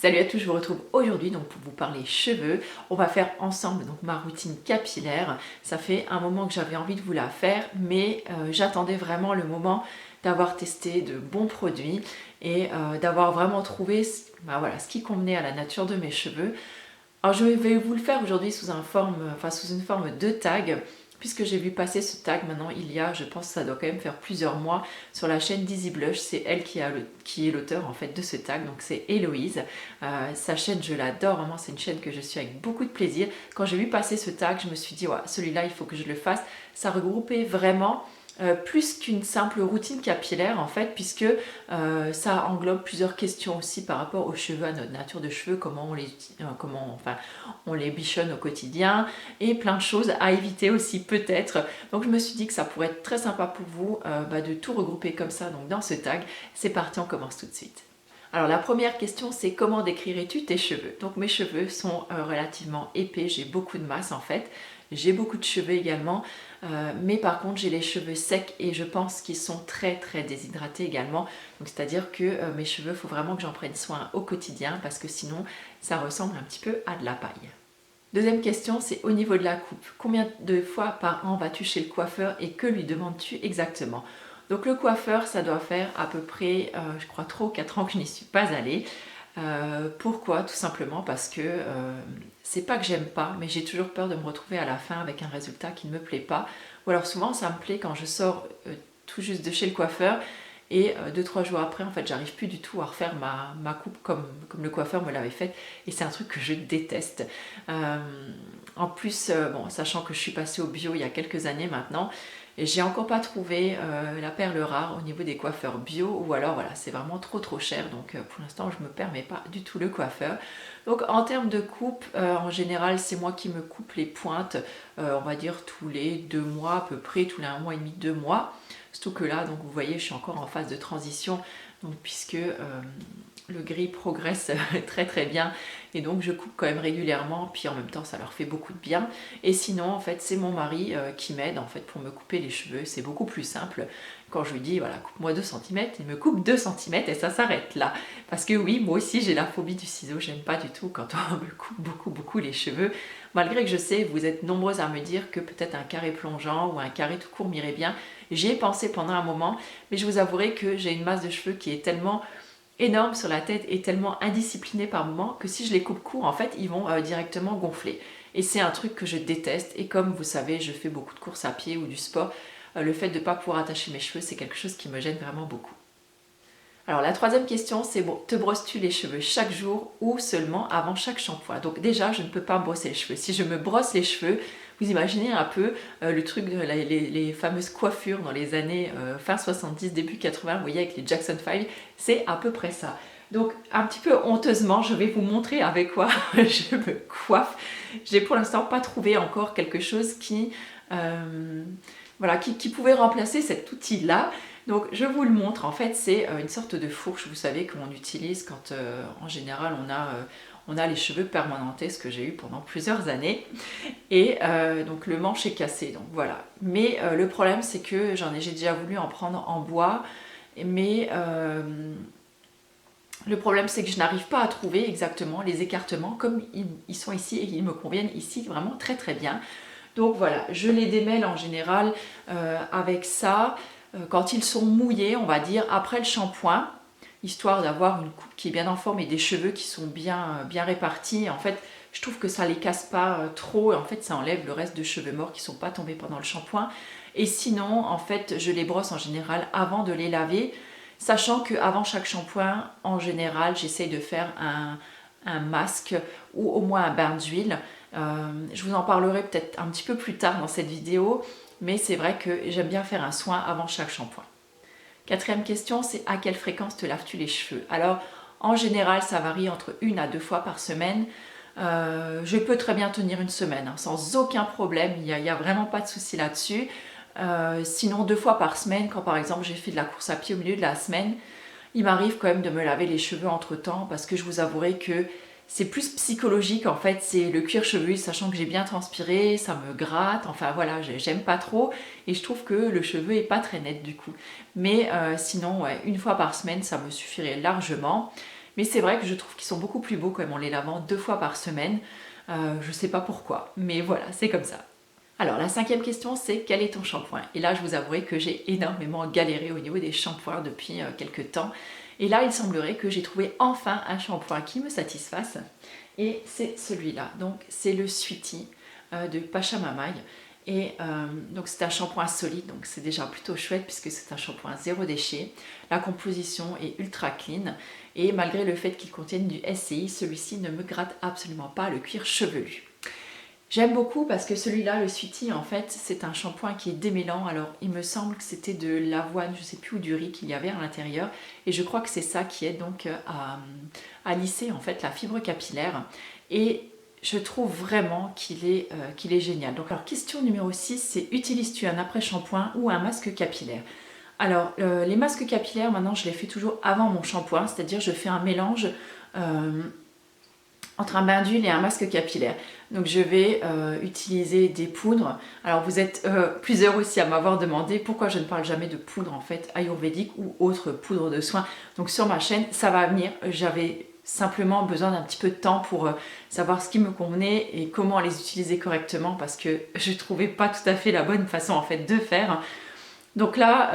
Salut à tous, je vous retrouve aujourd'hui donc pour vous parler cheveux. On va faire ensemble donc ma routine capillaire. Ça fait un moment que j'avais envie de vous la faire, mais j'attendais vraiment le moment d'avoir testé de bons produits et d'avoir vraiment trouvé voilà, ce qui convenait à la nature de mes cheveux. Alors je vais vous le faire aujourd'hui sous une forme de tag, puisque j'ai vu passer ce tag maintenant il y a, je pense que ça doit quand même faire plusieurs mois, sur la chaîne d'Easy Blush. C'est elle qui est l'auteur en fait de ce tag, donc c'est Héloïse. Sa chaîne je l'adore, vraiment c'est une chaîne que je suis avec beaucoup de plaisir. Quand j'ai vu passer ce tag, je me suis dit ouais, celui-là il faut que je le fasse. Ça regroupait vraiment plus qu'une simple routine capillaire en fait, puisque ça englobe plusieurs questions aussi par rapport aux cheveux, à notre nature de cheveux, on les bichonne au quotidien et plein de choses à éviter aussi peut-être. Donc je me suis dit que ça pourrait être très sympa pour vous de tout regrouper comme ça donc dans ce tag. C'est parti, on commence tout de suite. Alors la première question, c'est comment décrirais-tu tes cheveux? Donc mes cheveux sont relativement épais, j'ai beaucoup de masse en fait, j'ai beaucoup de cheveux également, mais par contre j'ai les cheveux secs et je pense qu'ils sont très très déshydratés également. Donc c'est-à-dire que mes cheveux, il faut vraiment que j'en prenne soin au quotidien parce que sinon ça ressemble un petit peu à de la paille. Deuxième question, c'est au niveau de la coupe. Combien de fois par an vas-tu chez le coiffeur et que lui demandes-tu exactement? Donc le coiffeur, ça doit faire à peu près, je crois 3 ou 4 ans que je n'y suis pas allée. Pourquoi? Tout simplement parce que c'est pas que j'aime pas, mais j'ai toujours peur de me retrouver à la fin avec un résultat qui ne me plaît pas. Ou alors souvent ça me plaît quand je sors tout juste de chez le coiffeur et 2-3 jours après, en fait, j'arrive plus du tout à refaire ma coupe comme le coiffeur me l'avait faite. Et c'est un truc que je déteste. En plus, bon, sachant que je suis passée au bio il y a quelques années maintenant, et j'ai encore pas trouvé la perle rare au niveau des coiffeurs bio, ou alors voilà, c'est vraiment trop cher. Donc pour l'instant, je me permets pas du tout le coiffeur. Donc en termes de coupe, en général, c'est moi qui me coupe les pointes, on va dire tous les 2 mois à peu près, tous les 1 mois et demi, 2 mois. Surtout que là, donc vous voyez, je suis encore en phase de transition, donc puisque le gris progresse très bien, et donc je coupe quand même régulièrement, puis en même temps ça leur fait beaucoup de bien. Et sinon en fait c'est mon mari qui m'aide en fait pour me couper les cheveux. C'est beaucoup plus simple. Quand je lui dis voilà, coupe-moi 2 cm, il me coupe 2 cm et ça s'arrête là. Parce que oui, moi aussi j'ai la phobie du ciseau, j'aime pas du tout quand on me coupe beaucoup les cheveux. Malgré que je sais, vous êtes nombreuses à me dire que peut-être un carré plongeant ou un carré tout court m'irait bien. J'y ai pensé pendant un moment, mais je vous avouerai que j'ai une masse de cheveux qui est tellement énorme sur la tête et tellement indisciplinée par moment que si je les coupe court, en fait, ils vont directement gonfler. Et c'est un truc que je déteste. Et comme vous savez, je fais beaucoup de courses à pied ou du sport, le fait de ne pas pouvoir attacher mes cheveux, c'est quelque chose qui me gêne vraiment beaucoup. Alors la troisième question, c'est bon, te brosses-tu les cheveux chaque jour ou seulement avant chaque shampoing? Donc déjà, je ne peux pas me brosser les cheveux. Si je me brosse les cheveux, vous imaginez un peu le truc de les fameuses coiffures dans les années fin 70, début 80, vous voyez avec les Jackson 5, c'est à peu près ça. Donc un petit peu honteusement, je vais vous montrer avec quoi je me coiffe. J'ai pour l'instant pas trouvé encore quelque chose qui pouvait remplacer cet outil-là. Donc je vous le montre, en fait c'est une sorte de fourche, vous savez, qu'on utilise quand en général on a les cheveux permanentés, ce que j'ai eu pendant plusieurs années. Et donc le manche est cassé, donc voilà. Mais le problème c'est que j'ai déjà voulu en prendre en bois, mais le problème c'est que je n'arrive pas à trouver exactement les écartements comme ils sont ici et ils me conviennent ici vraiment très bien. Donc voilà, je les démêle en général avec ça quand ils sont mouillés, on va dire, après le shampoing, histoire d'avoir une coupe qui est bien en forme et des cheveux qui sont bien répartis. En fait, je trouve que ça les casse pas trop et en fait ça enlève le reste de cheveux morts qui sont pas tombés pendant le shampoing. Et sinon, en fait, je les brosse en général avant de les laver, sachant qu'avant chaque shampoing, en général, j'essaye de faire un masque ou au moins un bain d'huile. Je vous en parlerai peut-être un petit peu plus tard dans cette vidéo, mais c'est vrai que j'aime bien faire un soin avant chaque shampoing. Quatrième question, c'est à quelle fréquence te laves-tu les cheveux? Alors, en général, ça varie entre 1 à 2 fois par semaine. Je peux très bien tenir une semaine, hein, sans aucun problème, il n'y a vraiment pas de souci là-dessus. Sinon, 2 fois par semaine, quand par exemple j'ai fait de la course à pied au milieu de la semaine, il m'arrive quand même de me laver les cheveux entre temps parce que je vous avouerai que c'est plus psychologique en fait, c'est le cuir chevelu, sachant que j'ai bien transpiré, ça me gratte, enfin voilà, j'aime pas trop et je trouve que le cheveu est pas très net du coup. Mais sinon, ouais, 1 fois par semaine, ça me suffirait largement. Mais c'est vrai que je trouve qu'ils sont beaucoup plus beaux quand même en les lavant 2 fois par semaine. Je sais pas pourquoi, mais voilà, c'est comme ça. Alors la 5e question, c'est quel est ton shampoing? Et là je vous avouerai que j'ai énormément galéré au niveau des shampoings depuis quelques temps. Et là il semblerait que j'ai trouvé enfin un shampoing qui me satisfasse. Et c'est celui-là, donc c'est le Sweety de Pachamamaï. Et donc c'est un shampoing solide, donc c'est déjà plutôt chouette puisque c'est un shampoing zéro déchet. La composition est ultra clean et malgré le fait qu'il contienne du SCI, celui-ci ne me gratte absolument pas le cuir chevelu. J'aime beaucoup parce que celui-là, le Sweety, en fait, c'est un shampoing qui est démêlant. Alors, il me semble que c'était de l'avoine, je ne sais plus, ou du riz qu'il y avait à l'intérieur. Et je crois que c'est ça qui aide donc à lisser, en fait, la fibre capillaire. Et je trouve vraiment qu'il est génial. Donc, alors, question numéro 6, c'est utilises-tu un après-shampoing ou un masque capillaire? Alors, les masques capillaires, maintenant, je les fais toujours avant mon shampoing. C'est-à-dire, je fais un mélange entre un bain d'huile et un masque capillaire. Donc je vais utiliser des poudres. Alors vous êtes plusieurs aussi à m'avoir demandé pourquoi je ne parle jamais de poudre en fait ayurvédique ou autre poudre de soin. Donc sur ma chaîne ça va venir. J'avais simplement besoin d'un petit peu de temps pour savoir ce qui me convenait et comment les utiliser correctement parce que je trouvais pas tout à fait la bonne façon en fait de faire. Donc là,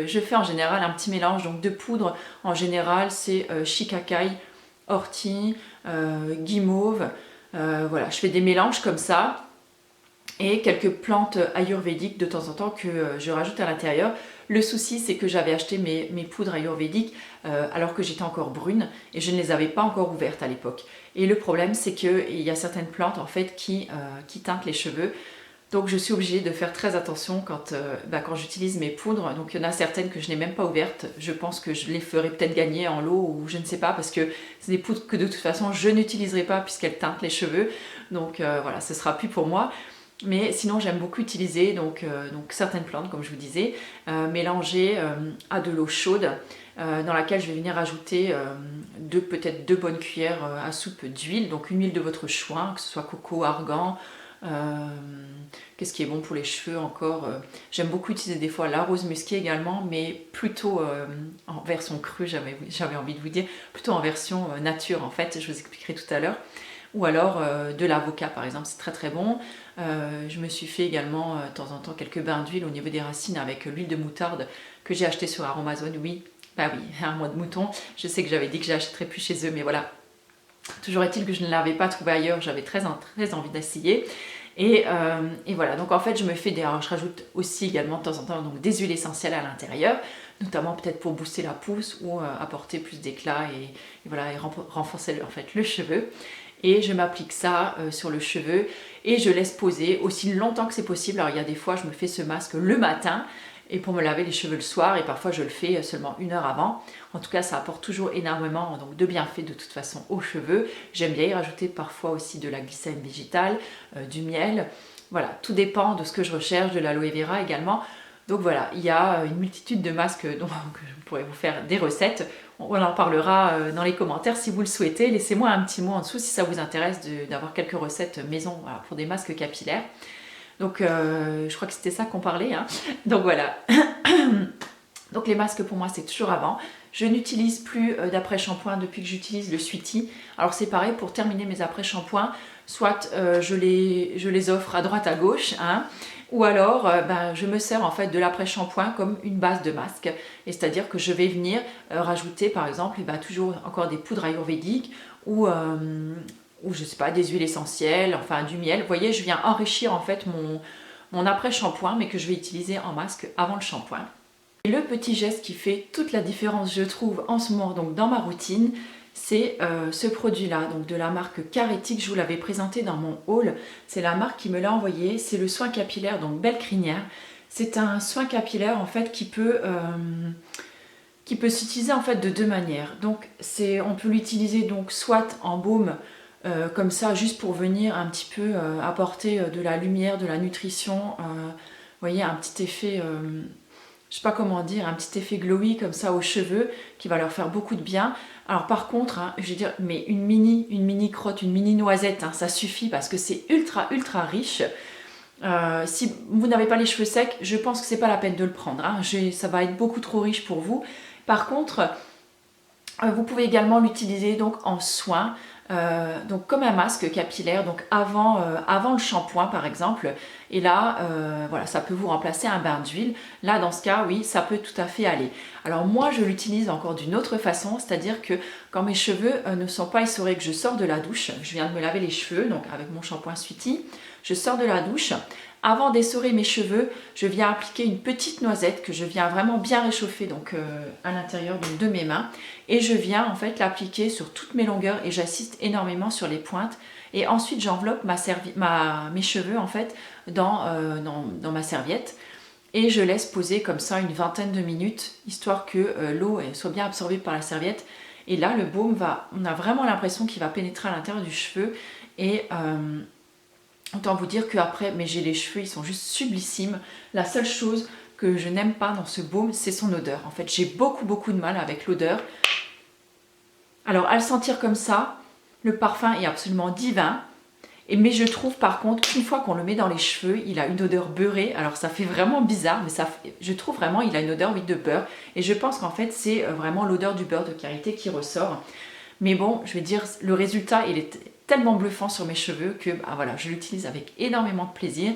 je fais en général un petit mélange donc, de poudre. En général, c'est shikakai, ortie, guimauve. Voilà, je fais des mélanges comme ça et quelques plantes ayurvédiques de temps en temps que je rajoute à l'intérieur. Le souci, c'est que j'avais acheté mes poudres ayurvédiques alors que j'étais encore brune et je ne les avais pas encore ouvertes à l'époque. Et le problème, c'est qu'il y a certaines plantes en fait qui teintent les cheveux. Donc je suis obligée de faire très attention quand j'utilise mes poudres. Donc il y en a certaines que je n'ai même pas ouvertes. Je pense que je les ferai peut-être gagner en l'eau ou je ne sais pas parce que c'est des poudres que de toute façon je n'utiliserai pas puisqu'elles teintent les cheveux. Donc voilà, ce sera plus pour moi. Mais sinon j'aime beaucoup utiliser donc certaines plantes comme je vous disais, mélangées à de l'eau chaude dans laquelle je vais venir ajouter peut-être 2 bonnes cuillères à soupe d'huile. Donc une huile de votre choix, que ce soit coco, argan. Qu'est-ce qui est bon pour les cheveux encore? J'aime beaucoup utiliser des fois la rose musquée également, mais plutôt en version crue, j'avais envie de vous dire, plutôt en version nature en fait, je vous expliquerai tout à l'heure. Ou alors de l'avocat par exemple, c'est très très bon. Je me suis fait également de temps en temps quelques bains d'huile au niveau des racines avec l'huile de moutarde que j'ai acheté sur Aromazone, oui, bah oui, un mois de mouton. Je sais que j'avais dit que j'achèterais plus chez eux, mais voilà. Toujours est-il que je ne l'avais pas trouvé ailleurs, j'avais très envie d'essayer. Et voilà, donc en fait je me fais alors je rajoute aussi également de temps en temps donc, des huiles essentielles à l'intérieur, notamment peut-être pour booster la pousse ou apporter plus d'éclat et voilà, et renforcer en fait, le cheveu. Et je m'applique ça sur le cheveu et je laisse poser aussi longtemps que c'est possible. Alors il y a des fois je me fais ce masque le matin et pour me laver les cheveux le soir et parfois je le fais seulement 1 heure avant. En tout cas ça apporte toujours énormément donc, de bienfaits de toute façon aux cheveux. J'aime bien y rajouter parfois aussi de la glycine végétale, du miel. Voilà, tout dépend de ce que je recherche, de l'aloe vera également. Donc voilà, il y a une multitude de masques dont je pourrais vous faire des recettes. On en parlera dans les commentaires si vous le souhaitez. Laissez-moi un petit mot en dessous si ça vous intéresse d'avoir quelques recettes maison voilà, pour des masques capillaires. Donc je crois que c'était ça qu'on parlait. Hein. Donc voilà. Donc les masques pour moi c'est toujours avant. Je n'utilise plus d'après-shampoing depuis que j'utilise le Sweety. Alors c'est pareil pour terminer mes après-shampoings. Soit je les offre à droite à gauche. Hein, ou alors je me sers en fait de l'après-shampoing comme une base de masque. Et c'est-à-dire que je vais venir rajouter par exemple toujours encore des poudres ayurvédiques ou je sais pas, des huiles essentielles, enfin du miel. Vous voyez, je viens enrichir en fait mon après-shampoing, mais que je vais utiliser en masque avant le shampoing. Et le petit geste qui fait toute la différence, je trouve, en ce moment, donc dans ma routine, c'est ce produit-là, donc de la marque Carétique. Je vous l'avais présenté dans mon haul. C'est la marque qui me l'a envoyé. C'est le soin capillaire, donc Belle Crinière. C'est un soin capillaire en fait qui peut s'utiliser en fait de 2 manières. Donc on peut l'utiliser donc soit en baume comme ça juste pour venir un petit peu apporter de la lumière, de la nutrition, vous voyez un petit effet, je sais pas comment dire, un petit effet glowy comme ça aux cheveux qui va leur faire beaucoup de bien. Alors par contre, hein, je veux dire, mais une mini crotte, une mini noisette, hein, ça suffit parce que c'est ultra riche. Si vous n'avez pas les cheveux secs, je pense que c'est pas la peine de le prendre. Hein. Ça va être beaucoup trop riche pour vous. Par contre, Vous pouvez également l'utiliser donc en soin, donc comme un masque capillaire, donc avant le shampoing par exemple. Et là, voilà, ça peut vous remplacer un bain d'huile. Là, dans ce cas, oui, ça peut tout à fait aller. Alors moi, je l'utilise encore d'une autre façon, c'est-à-dire que quand mes cheveux ne sont pas essorés, que je sors de la douche, je viens de me laver les cheveux, donc avec mon shampoing Sweety, je sors de la douche. Avant d'essorer mes cheveux, je viens appliquer une petite noisette que je viens vraiment bien réchauffer donc à l'intérieur de mes mains, et je viens en fait l'appliquer sur toutes mes longueurs et j'assiste énormément sur les pointes, et ensuite j'enveloppe mes cheveux en fait dans ma serviette et je laisse poser comme ça une vingtaine de minutes histoire que l'eau soit bien absorbée par la serviette. Et là le baume on a vraiment l'impression qu'il va pénétrer à l'intérieur du cheveu, et autant vous dire qu'après, mais j'ai les cheveux, ils sont juste sublissimes. La seule chose que je n'aime pas dans ce baume, c'est son odeur. En fait, j'ai beaucoup de mal avec l'odeur. Alors, à le sentir comme ça, le parfum est absolument divin. Mais je trouve par contre qu'une fois qu'on le met dans les cheveux, il a une odeur beurrée. Alors ça fait vraiment bizarre, mais je trouve vraiment il a une odeur de beurre. Et je pense qu'en fait, c'est vraiment l'odeur du beurre de karité qui ressort. Mais bon, je vais dire, le résultat, il est tellement bluffant sur mes cheveux que voilà, je l'utilise avec énormément de plaisir.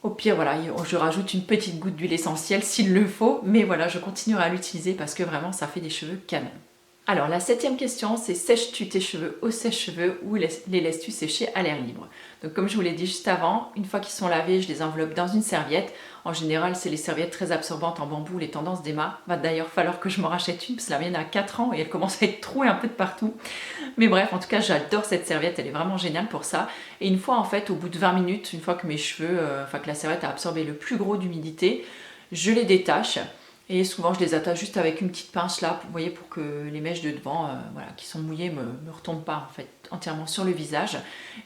Au pire, voilà, je rajoute une petite goutte d'huile essentielle s'il le faut, mais voilà, je continuerai à l'utiliser parce que vraiment, ça fait des cheveux canon. Alors, la 7e question, c'est sèches-tu tes cheveux au sèche-cheveux ou les laisses-tu sécher à l'air libre? Donc, comme je vous l'ai dit juste avant, une fois qu'ils sont lavés, je les enveloppe dans une serviette. En général, c'est les serviettes très absorbantes en bambou, les tendances d'Emma. Va d'ailleurs falloir que je m'en rachète une, parce que la mienne a 4 ans et elle commence à être trouée un peu de partout. Mais bref, en tout cas, j'adore cette serviette, elle est vraiment géniale pour ça. Et une fois, en fait, au bout de 20 minutes, une fois que mes cheveux, que la serviette a absorbé le plus gros d'humidité, je les détache. Et souvent, je les attache juste avec une petite pince là, vous voyez, pour que les mèches de devant, voilà, qui sont mouillées, me retombent pas en fait entièrement sur le visage.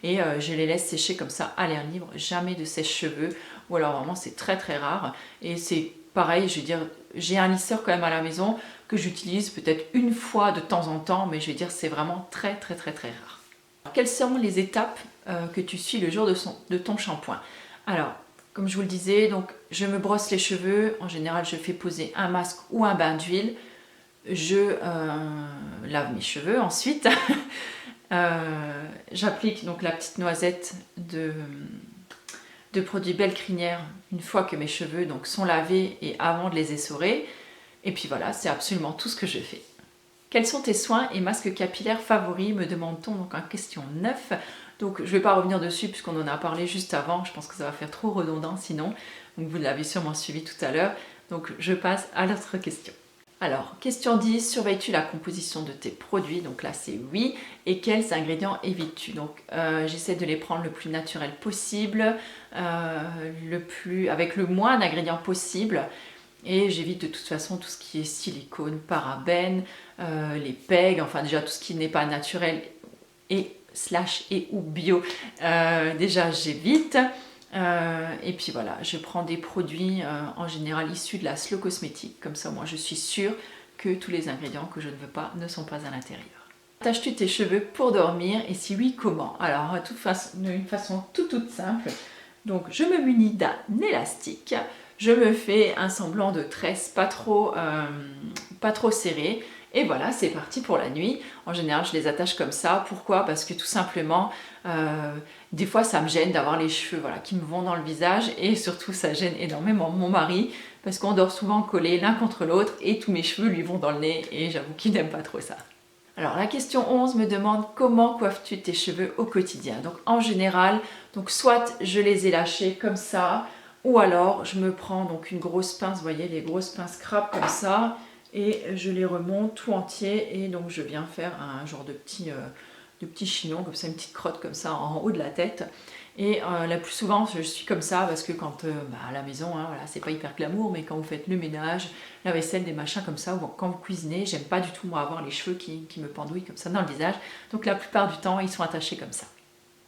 Et je les laisse sécher comme ça à l'air libre, jamais de sèche-cheveux. Ou alors vraiment, c'est très rare. Et c'est pareil, je veux dire, j'ai un lisseur quand même à la maison que j'utilise peut-être une fois de temps en temps, mais je veux dire, c'est vraiment très rare. Alors, quelles sont les étapes que tu suis le jour de ton shampoing? Alors, comme je vous le disais, donc je me brosse les cheveux. En général, je fais poser un masque ou un bain d'huile. Je lave mes cheveux ensuite. J'applique donc la petite noisette de produit Belle Crinière une fois que mes cheveux donc, sont lavés et avant de les essorer. Et puis voilà, c'est absolument tout ce que je fais. Quels sont tes soins et masques capillaires favoris, me demande-t-on donc en question 9. Donc je ne vais pas revenir dessus puisqu'on en a parlé juste avant, je pense que ça va faire trop redondant sinon. Donc vous l'avez sûrement suivi tout à l'heure. Donc je passe à l'autre question. Alors, question 10, surveilles-tu la composition de tes produits? Donc là c'est oui. Et quels ingrédients évites-tu? Donc j'essaie de les prendre le plus naturel possible, avec le moins d'ingrédients possible. Et j'évite de toute façon tout ce qui est silicone, parabènes, les PEG, enfin déjà tout ce qui n'est pas naturel et ou bio, déjà j'évite. Et puis voilà, je prends des produits en général issus de la Slow Cosmétique, comme ça moi je suis sûre que tous les ingrédients que je ne veux pas ne sont pas à l'intérieur. Attaches-tu tes cheveux pour dormir et si oui, comment? Alors d'une façon toute simple, donc je me munis d'un élastique. Je me fais un semblant de tresse pas trop serré. Et voilà, c'est parti pour la nuit. En général, je les attache comme ça. Pourquoi? Parce que tout simplement, des fois, ça me gêne d'avoir les cheveux qui me vont dans le visage. Et surtout, ça gêne énormément mon mari. Parce qu'on dort souvent collés l'un contre l'autre. Et tous mes cheveux lui vont dans le nez. Et j'avoue qu'il n'aime pas trop ça. Alors, la question 11 me demande comment coiffes-tu tes cheveux au quotidien? Donc, en général, soit je les ai lâchés comme ça. Ou alors, je me prends donc une grosse pince, vous voyez, les grosses pinces crap comme ça, et je les remonte tout entier, et donc je viens faire un genre de petit chignon, comme ça, une petite crotte comme ça en haut de la tête. Et la plus souvent, je suis comme ça parce que quand à la maison, hein, voilà, c'est pas hyper glamour, mais quand vous faites le ménage, la vaisselle, des machins comme ça, ou quand vous cuisinez, j'aime pas du tout moi avoir les cheveux qui me pendouillent comme ça dans le visage. Donc la plupart du temps, ils sont attachés comme ça.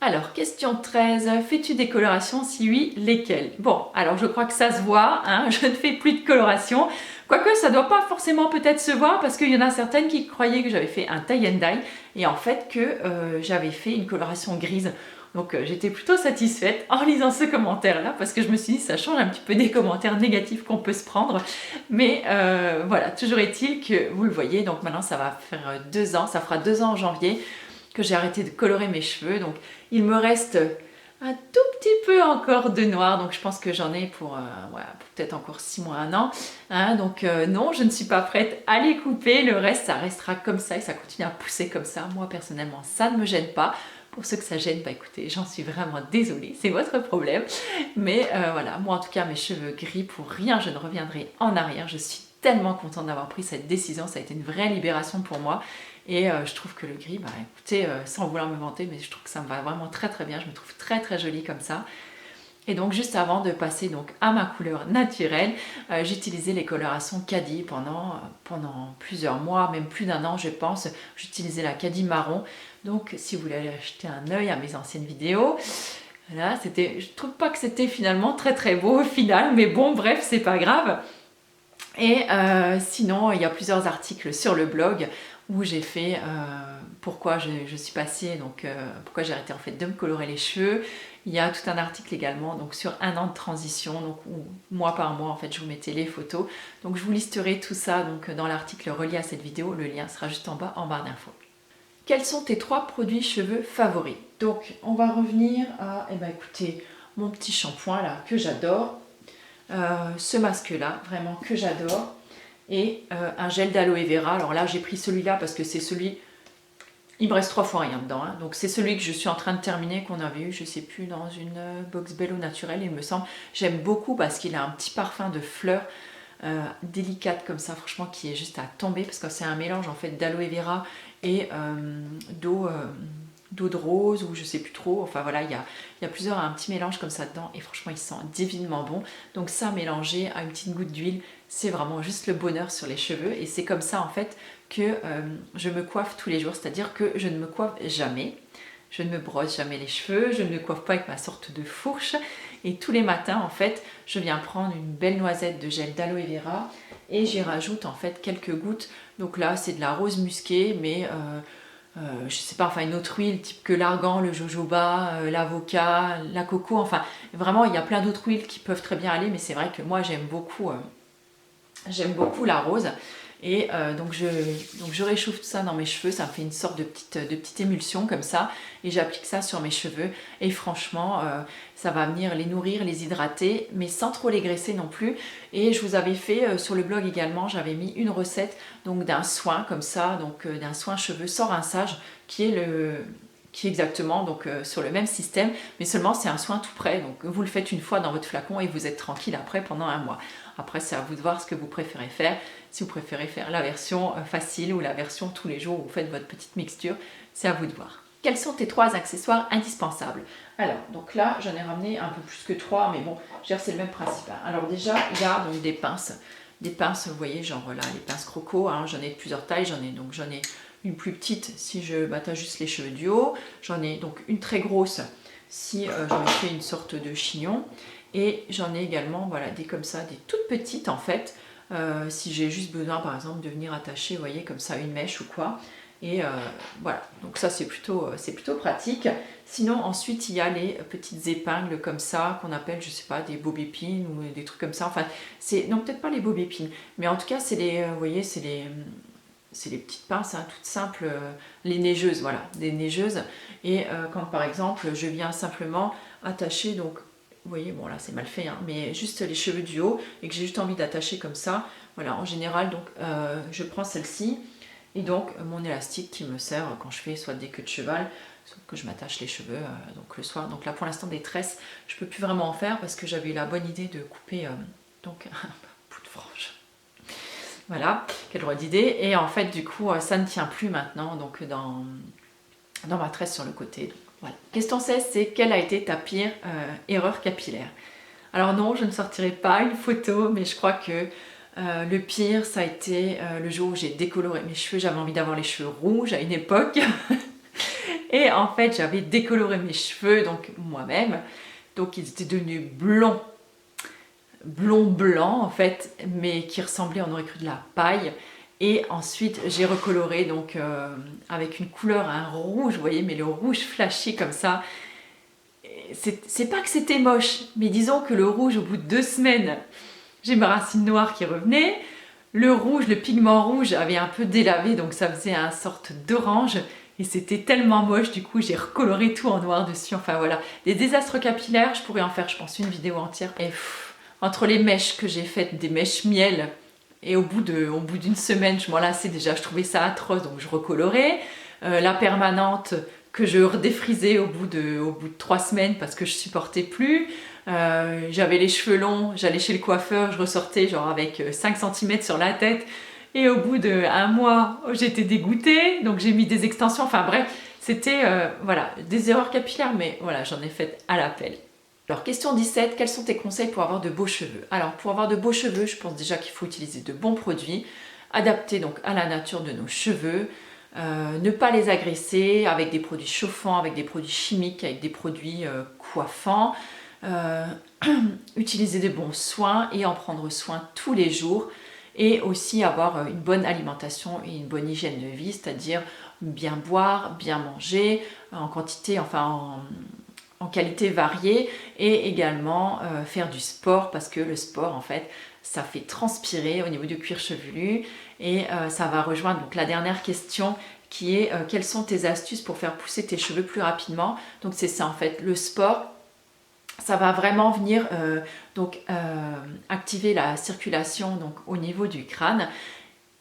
Alors, question 13, fais-tu des colorations? Si oui, lesquelles? Bon, alors je crois que ça se voit, hein, je ne fais plus de coloration. Quoique, ça ne doit pas forcément peut-être se voir parce qu'il y en a certaines qui croyaient que j'avais fait un tie and dye et en fait que j'avais fait une coloration grise. Donc j'étais plutôt satisfaite en lisant ce commentaire-là parce que je me suis dit ça change un petit peu des commentaires négatifs qu'on peut se prendre. Mais voilà, toujours est-il que vous le voyez, donc maintenant ça va faire 2 ans, ça fera 2 ans en janvier que j'ai arrêté de colorer mes cheveux. Donc il me reste un tout petit peu encore de noir, donc je pense que j'en ai pour, voilà, pour peut-être encore 6 mois, 1 an. Hein, donc non, je ne suis pas prête à les couper, le reste ça restera comme ça et ça continue à pousser comme ça. Moi personnellement ça ne me gêne pas. Pour ceux que ça gêne, bah écoutez, j'en suis vraiment désolée, c'est votre problème. Mais voilà, moi en tout cas mes cheveux gris, pour rien je ne reviendrai en arrière. Je suis tellement contente d'avoir pris cette décision, ça a été une vraie libération pour moi. Et je trouve que le gris, bah écoutez, sans vouloir me vanter, mais je trouve que ça me va vraiment très très bien, je me trouve très très jolie comme ça. Et donc juste avant de passer donc à ma couleur naturelle, j'utilisais les colorations Caddy pendant plusieurs mois, même plus d'1 an je pense. J'utilisais la Caddy marron. Donc si vous voulez aller jeter un œil à mes anciennes vidéos, voilà, je trouve pas que c'était finalement très très beau au final, mais bon bref, c'est pas grave. Et sinon, il y a plusieurs articles sur le blog où j'ai fait pourquoi je suis passée, donc pourquoi j'ai arrêté en fait de me colorer les cheveux. Il y a tout un article également donc sur 1 an de transition, donc où mois par mois en fait je vous mettais les photos. Donc je vous listerai tout ça donc dans l'article relié à cette vidéo, le lien sera juste en bas en barre d'infos. Quels sont tes 3 produits cheveux favoris? Donc on va revenir à, eh ben, écoutez, mon petit shampoing là que j'adore. Ce masque là vraiment que j'adore et un gel d'aloe vera. Alors là j'ai pris celui-là parce que c'est celui, il me reste 3 fois rien dedans, hein. Donc c'est celui que je suis en train de terminer, qu'on avait eu je sais plus dans une box Bello naturelle il me semble. J'aime beaucoup parce qu'il a un petit parfum de fleurs délicate comme ça, franchement, qui est juste à tomber parce que c'est un mélange en fait d'aloe vera et d'eau de rose ou je sais plus trop, enfin voilà, il y a plusieurs, un petit mélange comme ça dedans et franchement il sent divinement bon. Donc ça mélangé à une petite goutte d'huile, c'est vraiment juste le bonheur sur les cheveux et c'est comme ça en fait que je me coiffe tous les jours, c'est-à-dire que je ne me coiffe jamais, je ne me brosse jamais les cheveux, je ne me coiffe pas avec ma sorte de fourche et tous les matins en fait je viens prendre une belle noisette de gel d'aloe vera et j'y rajoute en fait quelques gouttes. Donc là c'est de la rose musquée mais je sais pas, enfin une autre huile type que l'argan, le jojoba, l'avocat, la coco, enfin vraiment il y a plein d'autres huiles qui peuvent très bien aller, mais c'est vrai que moi j'aime beaucoup la rose. Et donc je réchauffe tout ça dans mes cheveux, ça me fait une sorte de petite émulsion comme ça et j'applique ça sur mes cheveux et franchement ça va venir les nourrir, les hydrater mais sans trop les graisser non plus. Et je vous avais fait sur le blog également, j'avais mis une recette donc d'un soin comme ça, donc d'un soin cheveux sans rinçage qui est exactement donc sur le même système, mais seulement c'est un soin tout prêt, donc vous le faites une fois dans votre flacon et vous êtes tranquille après pendant 1 mois. Après c'est à vous de voir ce que vous préférez faire, si vous préférez faire la version facile ou la version tous les jours où vous faites votre petite mixture, c'est à vous de voir. Quels sont tes 3 accessoires indispensables? Alors, donc là, j'en ai ramené un peu plus que 3, mais bon, c'est le même principe. Hein. Alors déjà, il y a donc des pinces, vous voyez, genre là, les pinces croco, hein, j'en ai de plusieurs tailles, j'en ai une plus petite si je m'attache juste les cheveux du haut, j'en ai donc une très grosse si je me fais une sorte de chignon, et j'en ai également, voilà, des comme ça, des toutes petites en fait, si j'ai juste besoin par exemple de venir attacher, vous voyez, comme ça une mèche ou quoi. Et voilà, donc ça c'est plutôt pratique. Sinon ensuite il y a les petites épingles comme ça qu'on appelle, je sais pas, des bobépines ou des trucs comme ça. Enfin, non, peut-être pas les bobépines, mais en tout cas c'est les, vous voyez, c'est les petites pinces hein, toutes simples, les neigeuses, voilà, des neigeuses. Et quand par exemple je viens simplement attacher, donc vous voyez, bon là c'est mal fait, hein, mais juste les cheveux du haut et que j'ai juste envie d'attacher comme ça, voilà, en général donc je prends celle-ci. Et donc mon élastique qui me sert quand je fais soit des queues de cheval, soit que je m'attache les cheveux donc le soir. Donc là pour l'instant des tresses, je peux plus vraiment en faire parce que j'avais eu la bonne idée de couper donc un bout de frange. Voilà, quelle drôle d'idée. Et en fait du coup ça ne tient plus maintenant donc dans ma tresse sur le côté. Donc, voilà. Question 16, c'est quelle a été ta pire erreur capillaire? Alors non, je ne sortirai pas une photo, mais je crois que le pire, ça a été le jour où j'ai décoloré mes cheveux. J'avais envie d'avoir les cheveux rouges à une époque. Et en fait, j'avais décoloré mes cheveux, donc moi-même. Donc ils étaient devenus blonds. Blond blanc en fait, mais qui ressemblaient, on aurait cru de la paille. Et ensuite, j'ai recoloré donc avec une couleur, un rouge, vous voyez, mais le rouge flashy comme ça. c'est pas que c'était moche, mais disons que le rouge, au bout de 2 semaines, j'ai ma racine noire qui revenait. Le rouge, le pigment rouge avait un peu délavé, donc ça faisait une sorte d'orange. Et c'était tellement moche, du coup j'ai recoloré tout en noir dessus. Enfin voilà, des désastres capillaires, je pourrais en faire je pense une vidéo entière. Et entre les mèches que j'ai faites, des mèches miel, et au bout d'une semaine je m'en lassais déjà, je trouvais ça atroce, donc je recolorais. La permanente que je redéfrisais au bout de 3 semaines parce que je supportais plus. J'avais les cheveux longs, j'allais chez le coiffeur, je ressortais genre avec 5 cm sur la tête. Et au bout d'1 mois, j'étais dégoûtée, donc j'ai mis des extensions. Enfin bref, c'était voilà, des erreurs capillaires, mais voilà, j'en ai fait à l'appel. Alors question 17, quels sont tes conseils pour avoir de beaux cheveux? Alors pour avoir de beaux cheveux, je pense déjà qu'il faut utiliser de bons produits, adaptés donc à la nature de nos cheveux, ne pas les agresser avec des produits chauffants, avec des produits chimiques, avec des produits coiffants, utiliser de bons soins et en prendre soin tous les jours. Et aussi avoir une bonne alimentation et une bonne hygiène de vie, c'est-à-dire bien boire, bien manger, en quantité, enfin en qualité variée, et également faire du sport, parce que le sport en fait ça fait transpirer au niveau du cuir chevelu, et ça va rejoindre donc la dernière question qui est quelles sont tes astuces pour faire pousser tes cheveux plus rapidement. Donc c'est ça en fait, le sport, ça va vraiment venir activer la circulation donc, au niveau du crâne,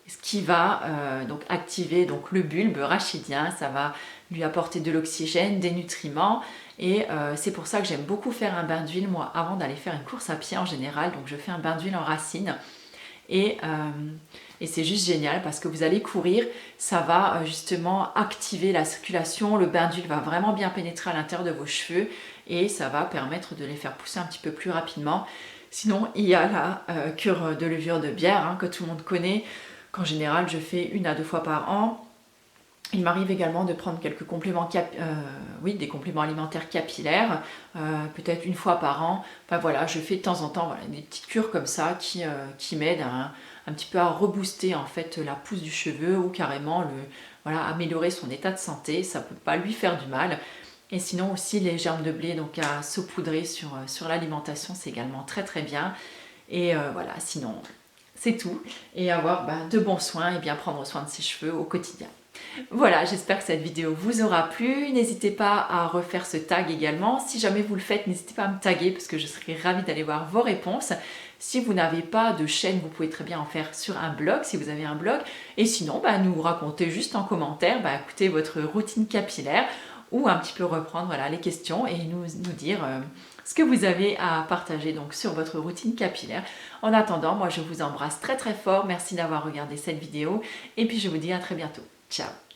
ce qui va donc activer donc, le bulbe rachidien, ça va lui apporter de l'oxygène, des nutriments, et c'est pour ça que j'aime beaucoup faire un bain d'huile moi avant d'aller faire une course à pied en général. Donc je fais un bain d'huile en racines, et c'est juste génial parce que vous allez courir, ça va justement activer la circulation, le bain d'huile va vraiment bien pénétrer à l'intérieur de vos cheveux et ça va permettre de les faire pousser un petit peu plus rapidement. Sinon, il y a la cure de levure de bière que tout le monde connaît, qu'en général je fais 1 à 2 fois par an. Il m'arrive également de prendre quelques compléments, des compléments alimentaires capillaires, peut-être 1 fois par an. Enfin voilà, je fais de temps en temps voilà, des petites cures comme ça qui m'aident un petit peu à rebooster en fait la pousse du cheveu ou carrément améliorer son état de santé. Ça ne peut pas lui faire du mal. Et sinon aussi les germes de blé donc à saupoudrer sur l'alimentation, c'est également très très bien. Et voilà, sinon c'est tout. Et avoir de bons soins et bien prendre soin de ses cheveux au quotidien. Voilà, j'espère que cette vidéo vous aura plu. N'hésitez pas à refaire ce tag également. Si jamais vous le faites, n'hésitez pas à me taguer parce que je serai ravie d'aller voir vos réponses. Si vous n'avez pas de chaîne, vous pouvez très bien en faire sur un blog, si vous avez un blog. Et sinon, nous racontez juste en commentaire, écoutez, votre routine capillaire ou un petit peu reprendre les questions et nous dire ce que vous avez à partager donc sur votre routine capillaire. En attendant, moi je vous embrasse très très fort. Merci d'avoir regardé cette vidéo et puis je vous dis à très bientôt. Ciao!